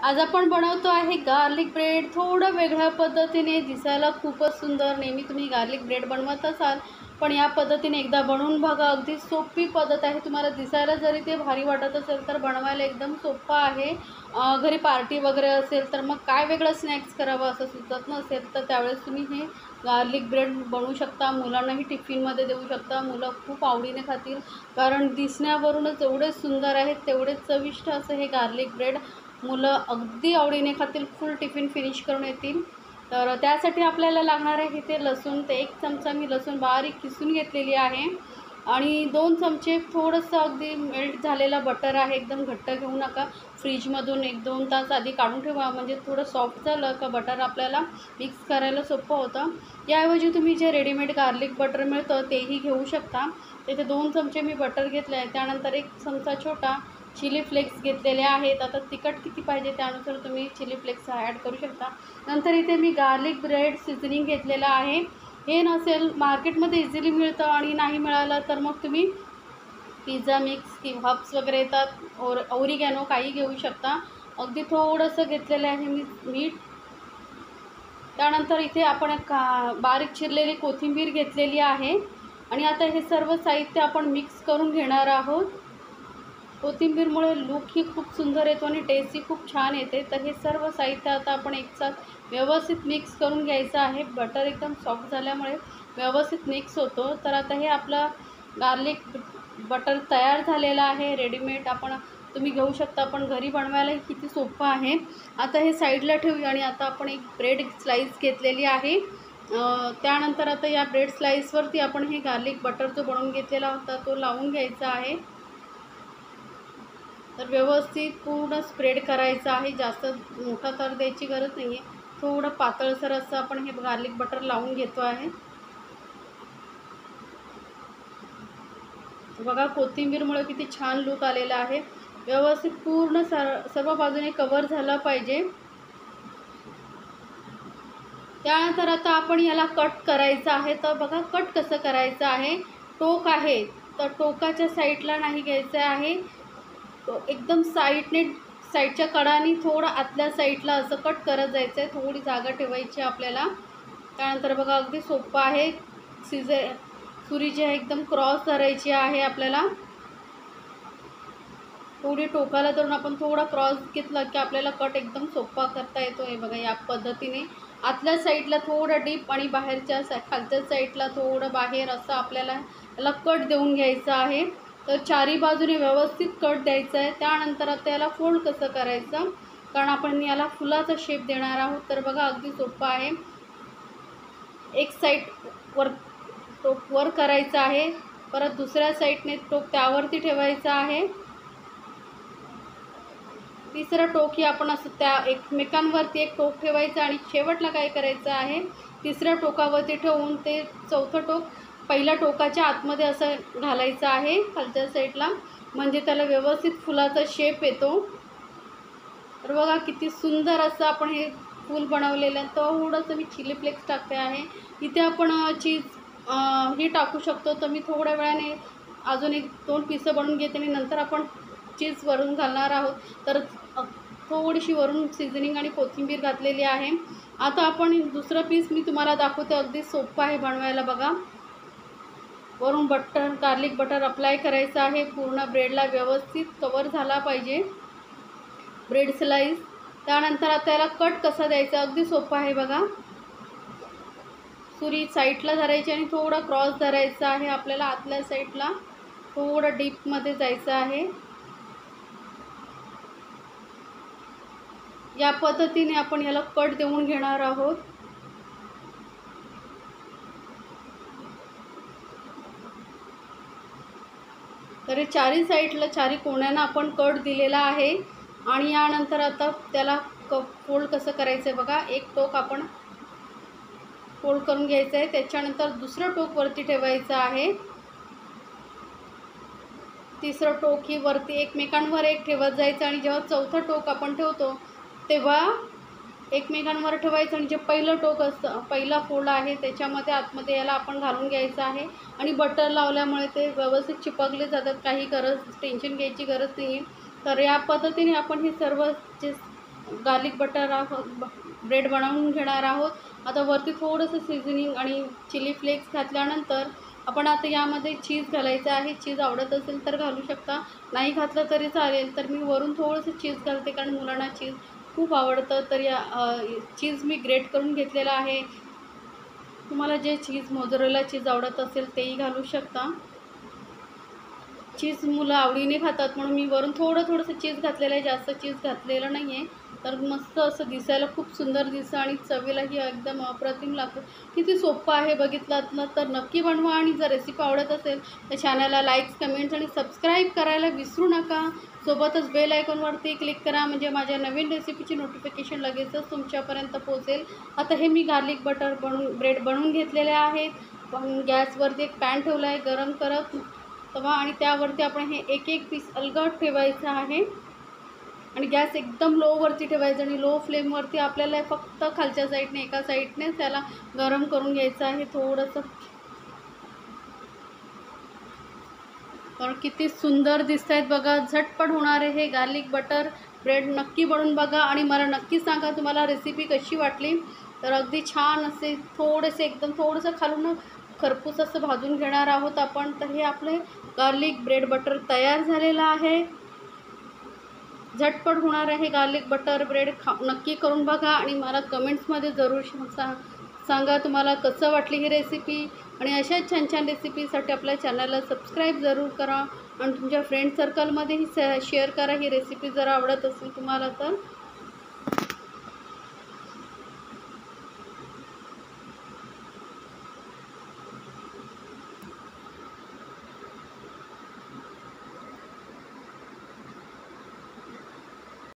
आज आपण बनवतो आहे गार्लिक ब्रेड. थोडं वेगळ्या पद्धतीने, दिसायला खूपच सुंदर. नेहमी तुम्ही गार्लिक ब्रेड बनवत असाल, पण या पद्धतीने एकदा बनवून बघा. अगदी सोपी पद्धत आहे. तुम्हाला दिसायला जरी ते भारी वाटत असेल तर बनवायला एकदम सोपं आहे. घरी पार्टी वगैरे असेल तर मग काय वेगळं स्नॅक्स करावं असं सुचत नसेल तर त्यावेळेस तुम्ही हे गार्लिक ब्रेड बनवू शकता. मुलांनाही टिफिनमध्ये देऊ शकता. मुलं खूप आवडीने खातील, कारण दिसण्यावरूनच एवढे सुंदर आहेत, तेवढेच चविष्ट असं हे गार्लिक ब्रेड. मुलं अगदी आवडीने खातील, फुल टिफिन फिनिश करून येतील. तर त्यासाठी आपल्याला लागणार आहे इथे लसूण. ते 1 चमचा मी लसूण बारीक किसून घेतलेली आहे आणि 2 चमचे थोडंसं अगदी मेल्ट झालेलं बटर आहे. एकदम घट्ट घेऊ नका. फ्रीजमधून 1-2 तास आधी काढून ठेवा, म्हणजे थोडं सॉफ्ट झालं का बटर आपल्याला मिक्स करायला सोपं होतं. याऐवजी तुम्ही जे रेडीमेड गार्लिक बटर मिळतं तेही घेऊ शकता. त्याचे 2 चमचे मी बटर घेतले आहे. त्यानंतर 1 चमचा छोटा चिली फ्लेक्स घेतलेले आहेत. आता तिखट किती पाहिजे त्यानुसार तुम्ही चिली फ्लेक्स ॲड करू शकता. नंतर इथे मी गार्लिक ब्रेड सीझनिंग घेतलेलं आहे. हे नसेल, मार्केटमध्ये इझिली मिळतं, आणि नाही मिळालं तर मग तुम्ही पिझ्झा मिक्स किंवा हब्स वगैरे येतात, ओरिगॅनो काही घेऊ शकता. अगदी थोडंसं घेतलेलं आहे मी मीठ. त्यानंतर इथे आपण बारीक चिरलेली कोथिंबीर घेतलेली आहे आणि आता हे सर्व साहित्य आपण मिक्स करून घेणार आहोत. कोथिंबीरमुळे लूकही खूप सुंदर येतो आणि टेस्टही खूप छान येते. तर हे सर्व साहित्य आता आपण एकसाथ व्यवस्थित मिक्स करून घ्यायचं आहे. बटर एकदम सॉफ्ट झाल्यामुळे व्यवस्थित मिक्स होतो. तर आता हे आपलं गार्लिक बटर तयार झालेलं आहे. रेडीमेड तुम्ही घेऊ शकता, पण घरी बनवायलाही किती सोपं आहे. आता हे साईडला ठेवूया आणि आता आपण एक ब्रेड स्लाईस घेतलेली आहे. त्यानंतर आता या ब्रेड स्लाईसवरती आपण हे गार्लिक बटर जो बनवून घेतलेला होता तो लावून घ्यायचा आहे. तर व्यवस्थित पूर्ण स्प्रेड करायचं आहे. जास्त मोठा तर द्यायची गरज नाही आहे. थोडं पातळसर असं आपण हे गार्लिक बटर लावून घेतो आहे. बघा, कोथिंबीरमुळे किती छान लूक आलेला आहे. व्यवस्थित पूर्ण सर्व बाजूने कवर झालं पाहिजे. त्यानंतर आता आपण याला कट करायचं आहे. तर बघा कट कसं करायचं आहे. टोक आहे तर टोकाच्या साईडला नाही घ्यायचं आहे. तो एकदम साईडच्या कडाने थोडं आतल्या साईडला असं कट करत जायचं आहे. थोडी जागा ठेवायची आपल्याला. त्यानंतर बघा अगदी सोपं आहे. सुरी जी आहे एकदम क्रॉस धरायची आहे आपल्याला. थोडी टोकाला धरून आपण थोडा क्रॉस घेतला की आपल्याला कट एकदम सोपा करता येतो. आहे बघा, या पद्धतीने आतल्या साईडला थोडं डीप आणि खालच्या साईडला थोडं बाहेर असं आपल्याला याला कट देऊन घ्यायचं आहे. तर चारी बाजूने व्यवस्थित कट द्यायचा आहे. त्यानंतर आता याला फोल्ड कसं करायचं, कारण आपण याला फुलाचा शेप देणार आहोत. तर बघा अगदी सोपं आहे. एक साईड टोक वर करायचं आहे, परत दुसऱ्या साईडने टोक त्यावरती ठेवायचं आहे. तिसरं टोकही आपण असं त्या एकमेकांवरती एक टोक ठेवायचं आणि शेवटला काय करायचं आहे, तिसऱ्या टोकावरती ठेवून ते चौथं टोक पहिल्या टोकाच्या आतमध्ये असं घालायचं आहे खालच्या साईडला, म्हणजे त्याला व्यवस्थित फुलाचा शेप येतो. तर बघा किती सुंदर असं आपण हे फूल बनवलेलं आहे. थोडंसं मी चिली फ्लेक्स टाकते आहे. इथे आपण चीज ही टाकू शकतो. तर मी थोड्या वेळाने अजून 1-2 पिसं बनवून घेते आणि नंतर आपण चीज वरून घालणार आहोत. तर थोडीशी वरून सीझनिंग आणि कोथिंबीर घातलेली आहे. आता आपण दुसरं पीस मी तुम्हाला दाखवते. अगदी सोपं आहे बनवायला. बघा, वरून गार्लिक बटर अप्लाय करायचं आहे. पूर्ण ब्रेडला व्यवस्थित कवर झाला पाहिजे ब्रेड स्लाईस. त्यानंतर आता याला कट कसा द्यायचा, अगदी सोपं आहे. बघा, सुरी साईडला धरायची आणि थोडं क्रॉस धरायचं आहे. आपल्याला आतल्या साईडला थोडं डीपमध्ये जायचं आहे. या पद्धतीने आपण याला कट देऊन घेणार आहोत. तर चारी साईडला, चारी कोण्यानं आपण कट दिलेला आहे. आणि यानंतर आता त्याला फोल्ड कसं करायचं आहे बघा. एक टोक आपण फोल्ड करून घ्यायचं आहे. त्याच्यानंतर दुसरं टोक वरती ठेवायचं आहे. तिसरं टोक ही वरती एकमेकांवर एक ठेवत जायचं आणि जेव्हा चौथं टोक आपण ठेवतो तेव्हा एकमेकांवर ठेवायचं आणि जे पहिलं टोक असतं, पहिला फोल्ड आहे त्याच्यामध्ये आतमध्ये याला आपण घालून घ्यायचं आहे. आणि बटर लावल्यामुळे ते व्यवस्थित चिपकले जातात. काही टेन्शन घ्यायची गरज नाही आहे. तर या पद्धतीने आपण हे सर्व जे गार्लिक बटर ब्रेड बनवून घेणार आहोत. आता वरती थोडंसं सीझनिंग आणि चिली फ्लेक्स घातल्यानंतर आपण आता यामध्ये चीज घालायचं आहे. चीज आवडत असेल तर घालू शकता, नाही घातलं तरी चालेल. तर मी वरून थोडंसं चीज घालते कारण मुलांना चीज खूप आवडतं. तर या चीज मी ग्रेट करून घेतलेलं आहे. तुम्हाला जे चीज मोझरेला चीज आवडत असेल तेही घालू शकता. चीज मुलं आवडीने खातात म्हणून मी वरून थोडंसं चीज घातलेलं आहे, जास्त चीज घातलेलं नाही आहे. तर मस्त असं दिसायला खूप सुंदर दिसतं आणि चवीलाही एकदम अप्रतिम लागतं. किती सोपं आहे बघितलात ना, तर नक्की बनवा. आणि जर रेसिपी आवडत असेल तर चॅनलला लाईक्स, कमेंट्स आणि सबस्क्राईब करायला विसरू नका. सोबतच बेल आयकॉनवरती क्लिक करा म्हणजे माझ्या नवीन रेसिपीची नोटिफिकेशन लगेचच तुमच्यापर्यंत पोहोचेल. आता हे मी गार्लिक बटर ब्रेड बनवून घेतलेले आहेत. पण गॅसवरती एक पॅन ठेवला आहे गरम करत तवा आणि त्यावरती आपण हे एक पीस अलगद ठेवायचं आहे आणि गॅस एकदम लोवरती ठेवायचं आणि लो फ्लेमवरती आपल्याला फक्त खालच्या साईडने एका साईडने त्याला गरम करून घ्यायचं आहे थोडंसं. तर किती सुंदर दिसत आहेत बघा. झटपट होणारे हे गार्लिक बटर ब्रेड नक्की बनवून बघा आणि मला नक्की सांगा तुम्हाला रेसिपी कशी वाटली. तर अगदी छान असे थोडेसे एकदम थोडंसं खालून खरपूस असं भाजून घेणार आहोत आपण. तर हे आपले गार्लिक ब्रेड बटर तयार झालेलं आहे. झटपट होणार आहे गार्लिक बटर ब्रेड नक्की करून बघा आणि मला कमेंट्समध्ये जरूर सांगा तुम्हाला कसं वाटली ही रेसिपी. आणि अशाच छान छान रेसिपीसाठी आपल्या चॅनलला सबस्क्राईब जरूर करा आणि तुमच्या फ्रेंड सर्कलमध्येही शेअर करा ही रेसिपी जर आवडत असेल तुम्हाला तर.